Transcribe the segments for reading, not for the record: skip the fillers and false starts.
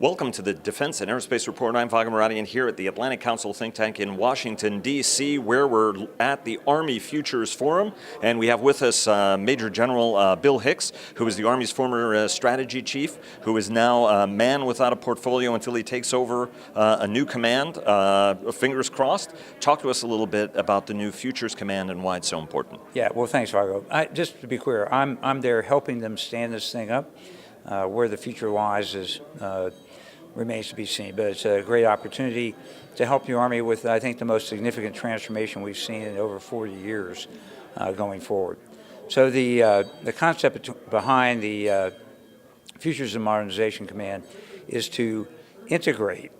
Welcome to the Defense and Aerospace Report. I'm Vago Muradian here at the Atlantic Council think tank in Washington, D.C., where we're at the Army Futures Forum. And we have with us Major General Bill Hicks, who is the Army's former strategy chief, who is now a man without a portfolio until he takes over a new command. Fingers crossed. Talk to us a little bit about the new Futures Command and why it's so important. Yeah, well, thanks, Vago. Just to be clear, I'm there helping them stand this thing up. Where the future lies remains to be seen, but it's a great opportunity to help the Army with, I think, the most significant transformation we've seen in over 40 years going forward. So the concept behind the Futures and Modernization Command is to integrate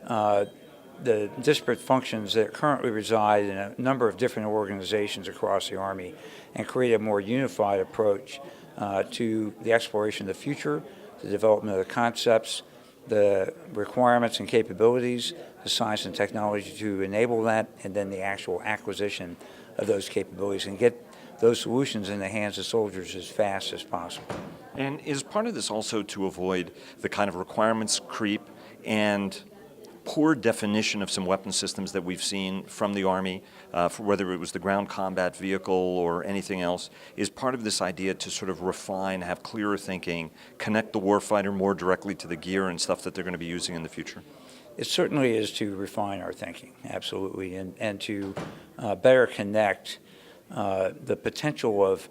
the disparate functions that currently reside in a number of different organizations across the Army and create a more unified approach to the exploration of the future, the development of the concepts, the requirements and capabilities, the science and technology to enable that, and then the actual acquisition of those capabilities and get those solutions in the hands of soldiers as fast as possible. And is part of this also to avoid the kind of requirements creep and poor definition of some weapon systems that we've seen from the Army, for whether it was the ground combat vehicle or anything else, is part of this idea to sort of refine, have clearer thinking, connect the warfighter more directly to the gear and stuff that they're going to be using in the future? It certainly is to refine our thinking, absolutely, and to better connect the potential of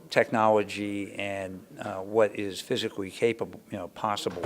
technology and what is physically capable, possible,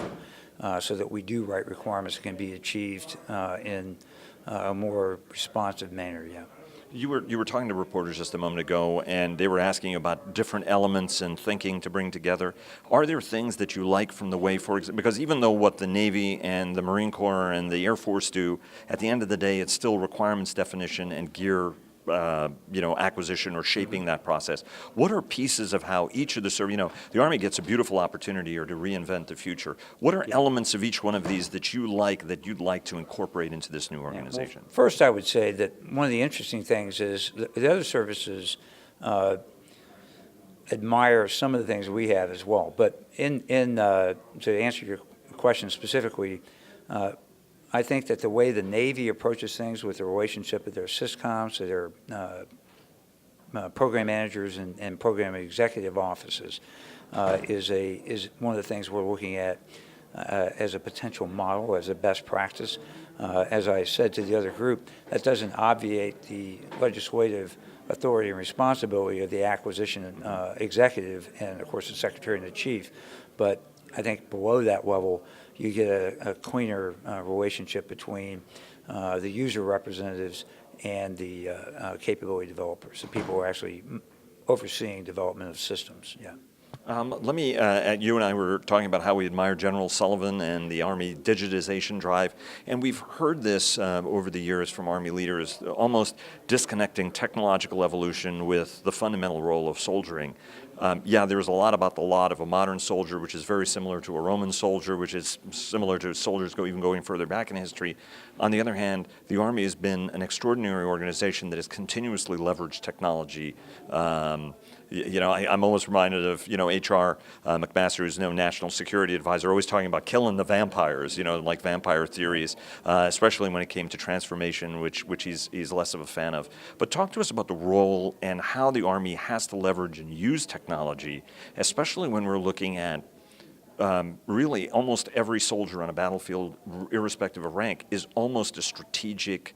so that we do write requirements that can be achieved in a more responsive manner. Yeah. You were talking to reporters just a moment ago, and they were asking about different elements and thinking to bring together. Are there things that you like from the way, for example, because even though what the Navy and the Marine Corps and the Air Force do, at the end of the day, it's still requirements definition and gear acquisition or shaping that process. What are pieces of how each of the the Army gets a beautiful opportunity here to reinvent the future. What are elements of each one of these that you like, that you'd like to incorporate into this new organization? Well, first, I would say that one of the interesting things is the other services admire some of the things we have as well. But to answer your question specifically, I think that the way the Navy approaches things with the relationship with their SysComs, to their program managers and program executive offices is one of the things we're looking at as a potential model, as a best practice. As I said to the other group, that doesn't obviate the legislative authority and responsibility of the acquisition executive and, of course, the Secretary and the Chief. But I think below that level, you get a cleaner relationship between the user representatives and the capability developers, the people who are actually overseeing development of systems. Yeah. Let me, you and I were talking about how we admire General Sullivan and the Army digitization drive, and we've heard this over the years from Army leaders, almost disconnecting technological evolution with the fundamental role of soldiering. There's a lot about the lot of a modern soldier, which is very similar to a Roman soldier, which is similar to soldiers even going further back in history. On the other hand, the Army has been an extraordinary organization that has continuously leveraged technology. I'm almost reminded of, H.R. McMaster, who's no national security advisor, always talking about killing the vampires, like vampire theories, especially when it came to transformation, which he's less of a fan of. But talk to us about the role and how the Army has to leverage and use technology, especially when we're looking at really almost every soldier on a battlefield, irrespective of rank, is almost a strategic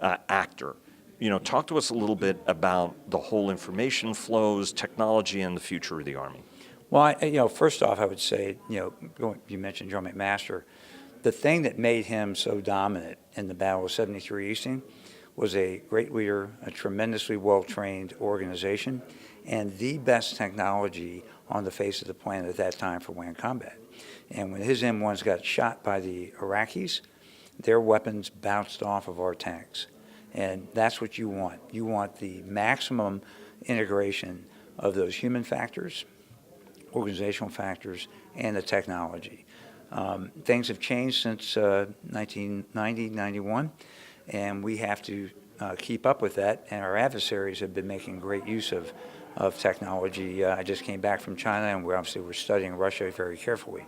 actor. Talk to us a little bit about the whole information flows, technology, and the future of the Army. Well, first off, I would say, you mentioned Joe McMaster. The thing that made him so dominant in the Battle of 73 Easton was a great leader, a tremendously well-trained organization, and the best technology on the face of the planet at that time for land combat. And when his M1s got shot by the Iraqis, their weapons bounced off of our tanks. And that's what you want. You want the maximum integration of those human factors, organizational factors, and the technology. Things have changed since 1990, 91, and we have to keep up with that, and our adversaries have been making great use of technology. I just came back from China, and we're studying Russia very carefully.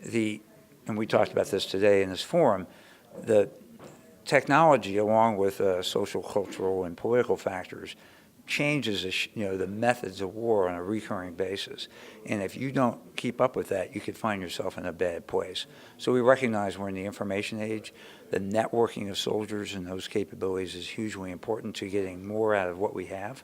and we talked about this today in this forum, the technology, along with social, cultural, and political factors, changes the methods of war on a recurring basis. And if you don't keep up with that, you could find yourself in a bad place. So we recognize we're in the information age. The networking of soldiers and those capabilities is hugely important to getting more out of what we have,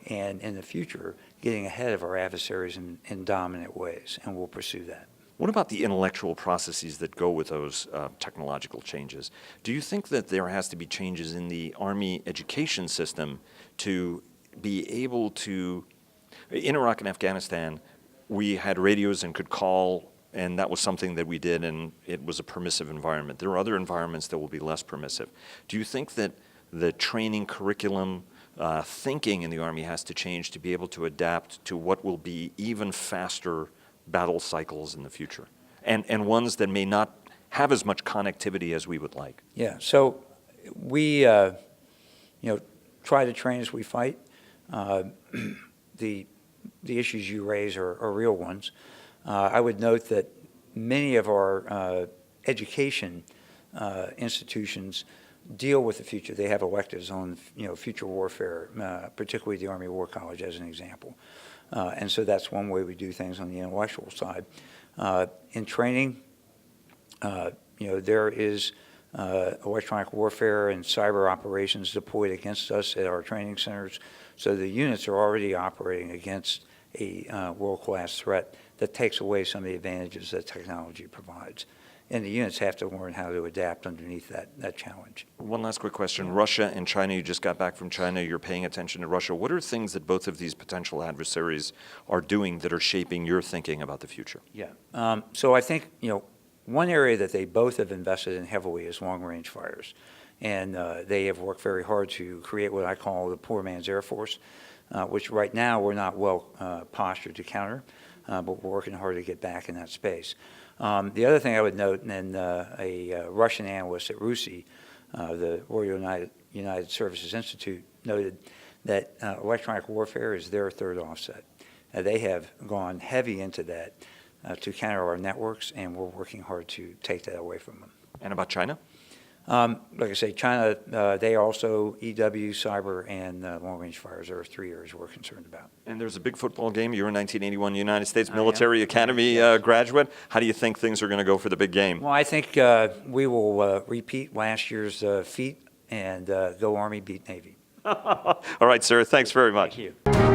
and in the future, getting ahead of our adversaries in dominant ways, and we'll pursue that. What about the intellectual processes that go with those technological changes? Do you think that there has to be changes in the Army education system to be able to, in Iraq and Afghanistan, we had radios and could call, and that was something that we did, and it was a permissive environment. There are other environments that will be less permissive. Do you think that the training curriculum, thinking in the Army has to change to be able to adapt to what will be even faster battle cycles in the future, and ones that may not have as much connectivity as we would like? Yeah, so we try to train as we fight. The issues you raise are real ones. I would note that many of our education institutions deal with the future. They have electives on future warfare, particularly the Army War College as an example. And so that's one way we do things on the intellectual side. In training, there is electronic warfare and cyber operations deployed against us at our training centers. So the units are already operating against a world-class threat that takes away some of the advantages that technology provides. And the units have to learn how to adapt underneath that challenge. One last quick question. Russia and China, you just got back from China, you're paying attention to Russia. What are things that both of these potential adversaries are doing that are shaping your thinking about the future? Yeah. So I think, one area that they both have invested in heavily is long-range fighters. And they have worked very hard to create what I call the poor man's Air Force, which right now we're not well postured to counter, but we're working hard to get back in that space. The other thing I would note, and a Russian analyst at RUSI, the Royal United Services Institute, noted that electronic warfare is their third offset. They have gone heavy into that to counter our networks, and we're working hard to take that away from them. And about China? Like I say, China, they also, EW, cyber, and long-range fires are 3 areas we're concerned about. And there's a big football game. You're a 1981 United States Military Academy graduate. How do you think things are going to go for the big game? Well, I think we will repeat last year's feat and go Army beat Navy. All right, sir. Thanks very much. Thank you.